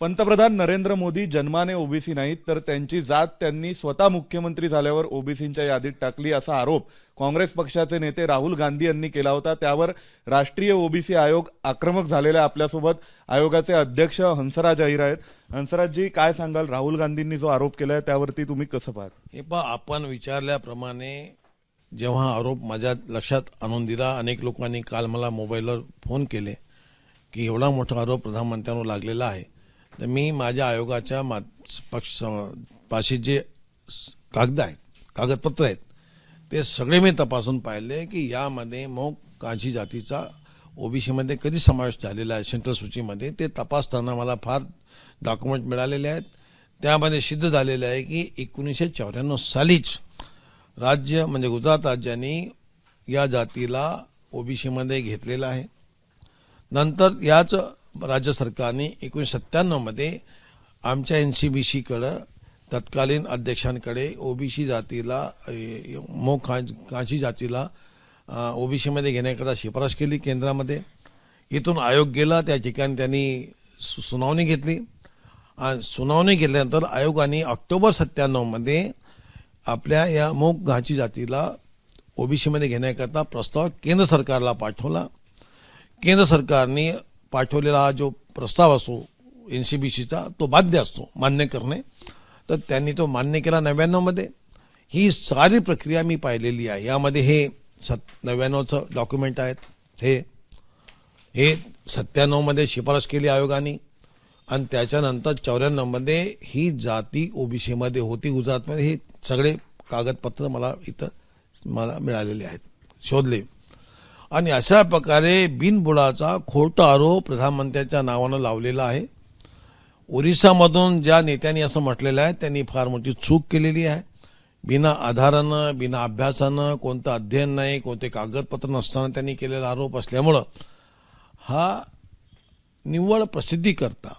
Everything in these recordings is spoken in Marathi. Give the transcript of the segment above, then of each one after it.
पंतप्रधान नरेंद्र मोदी जन्माने ओबीसी नाहीत, तर त्यांची जात त्यांनी स्वतः मुख्यमंत्री झाल्यावर ओबीसींच्या यादीत टाकली असा आरोप काँग्रेस पक्षाचे नेते राहुल गांधी यांनी केला होता। त्यावर राष्ट्रीय ओबीसी आयोग आक्रमक झालेला। आपल्यासोबत आयोगाचे अध्यक्ष हंसराज अहिर आहेत। हंसराजजी, काय सांगाल? राहुल गांधींनी जो आरोप केलाय त्यावरती तुम्ही कसं पाहता? हे आपण विचारल्याप्रमाणे जेव्हा आरोप माझ्या लक्षात आणून दिला, अनेक लोकांनी काल मला मोबाईलवर फोन केले की एवढा मोठा आरोप प्रधानमंत्र्यांवर लागलेला आहे, तर मी माझ्या आयोगाच्या पाशी जे कागदपत्र आहेत ते सगळे मी तपासून पाहिले की यामध्ये मग कांची जातीचा ओबीसीमध्ये कधी समावेश झालेला आहे सेंट्रल सूचीमध्ये, ते तपासताना मला फार डॉक्युमेंट मिळालेले आहेत। त्यामध्ये सिद्ध झालेलं आहे की 1994 सालीच राज्य म्हणजे गुजरात राज्याने या जातीला ओबीसीमध्ये घेतलेलं आहे। नंतर याच राज्य सरकारने 1997 मध्ये आमच्या NCBCकडे तत्कालीन अध्यक्षांकडे ओबीसी जातीला कांची जातीला ओबीसीमध्ये घेण्याकरता शिफारस केली केंद्रामध्ये। इथून आयोग गेला, त्या ठिकाणी त्यांनी सुनावणी घेतली आणि सुनावणी घेतल्यानंतर आयोगाने ऑक्टोबर 97 मध्ये आपल्या या कांची जातीला ओबीसीमध्ये घेण्याकरता प्रस्ताव केंद्र सरकारला पाठवला। केंद्र सरकारने पाठवलेला हा जो प्रस्ताव असतो NCBCचा तो बाध्य असतो मान्य करणे, तर त्यांनी तो मान्य केला 99 मध्ये। ही सारी प्रक्रिया मी पाहिलेली आहे। यामध्ये हे 99चं डॉक्युमेंट आहेत, हे 97 मध्ये शिफारस केली आयोगाने आणि त्याच्यानंतर 94 मध्ये ही जाती ओबीसीमध्ये होती गुजरातमध्ये। हे सगळे कागदपत्र मला मिळालेले आहेत, शोधले। आणि अशा प्रकारे बिनबुडाचा खोटा आरोप प्रधानमंत्र्यांच्या नावानं लावलेला आहे। ओरिसामधून ज्या नेत्यांनी असं म्हटलेलं आहे त्यांनी फार मोठी चूक केलेली आहे। बिना आधारानं, बिना अभ्यासानं, कोणतं अध्ययन नाही, कोणते कागदपत्र नसताना त्यांनी केलेला आरोप असल्यामुळं हा निव्वळ प्रसिद्धी करता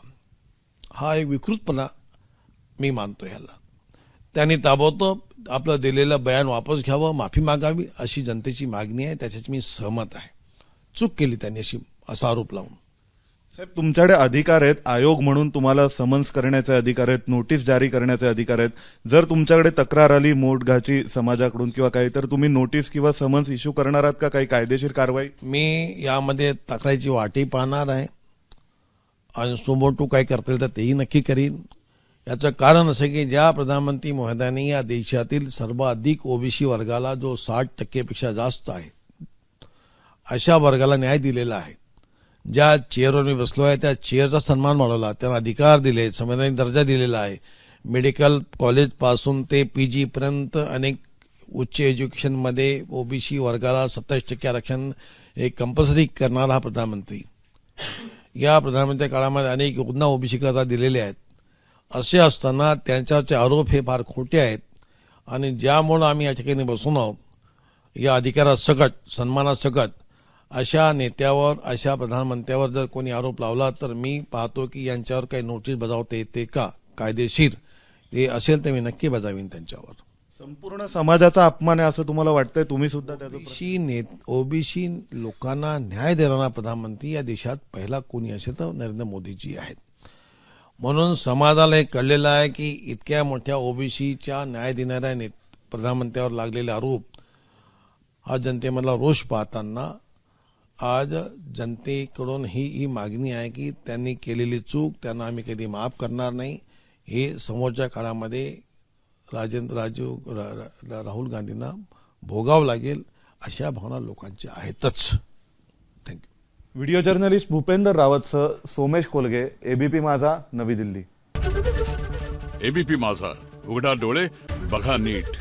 हा एक विकृतपणा मी मानतो। याला त्यांनी ताबडतोब आपलं दिलेलं बयान वापस घ्यावं, माफी मागावी अशी जनतेची मागणी आहे, त्याच्याशी मी सहमत आहे। चूक केली त्यांनी असा आरोप लावून। साहेब, तुमच्याकडे अधिकार आहेत, आयोग म्हणून तुम्हाला समन्स करण्याचे अधिकार आहेत, नोटीस जारी करण्याचे अधिकार आहेत। जर तुमच्याकडे तक्रार आली मोठघाची समाजाकडून किंवा काही, तर तुम्ही नोटीस किंवा समन्स इश्यू करणार आहात का? काही कायदेशीर कारवाई? मी यामध्ये तक्रारीची वाटही पाहणार आहे आणि सुमोटो काय करता येईल तर तेही नक्की करीन। याचं कारण असं की ज्या प्रधानमंत्री महोदयांनी या देशातील सर्वाधिक ओबीसी वर्गाला, जो 60% पेक्षा जास्त आहे, अशा वर्गाला न्याय दिलेला आहे। ज्या चेअरवर मी बसलो आहे त्या चेअरचा सन्मान वाढवला, त्यांना अधिकार दिले, संवैधानिक दर्जा दिलेला आहे। मेडिकल कॉलेजपासून ते PG पर्यंत अनेक उच्च एज्युकेशनमध्ये ओबीसी वर्गाला 27% आरक्षण हे कंपल्सरी करणारा हा प्रधानमंत्री। या प्रधानमंत्री काळामध्ये अनेक योजना ओबीसी करता दिलेल्या आहेत। असे असताना त्यांच्यावरचे आरोप हे फार खोटे आहेत आणि ज्यामुळं आम्ही या ठिकाणी बसून आहोत, या अधिकारासकट, सन्मानासकट अशा नेत्यावर, अशा प्रधानमंत्र्यावर जर कोणी आरोप लावला तर मी पाहतो की यांच्यावर काही नोटीस बजावता येते का, कायदेशीर ते असेल तर मी नक्की बजावीन त्यांच्यावर। संपूर्ण समाजाचा अपमान आहे असं तुम्हाला वाटतंय? तुम्ही सुद्धा त्याचं ओबीसी लोकांना न्याय देणारा प्रधानमंत्री या देशात पहिला कोणी असेल तर नरेंद्र मोदीजी आहेत। म्हणून समाजाला हे कळलेलं आहे की इतक्या मोठ्या ओबीसीच्या न्याय देणाऱ्या प्रधानमंत्र्यावर लागलेले आरोप हा जनतेमधला रोष पाहताना आज जनतेकडून ही मागणी आहे की त्यांनी केलेली चूक त्यांना आम्ही कधी माफ करणार नाही। हे समोरच्या काळामध्ये राहुल गांधींना भोगावं लागेल अशा भावना लोकांच्या आहेतच। थँक्यू। व्हिडिओ जर्नलिस्ट भूपेंद्र रावतसह सोमेश कोलगे, ABP माझा, नवी दिल्ली। ABP माझा, उघडा डोळे बघा नीट।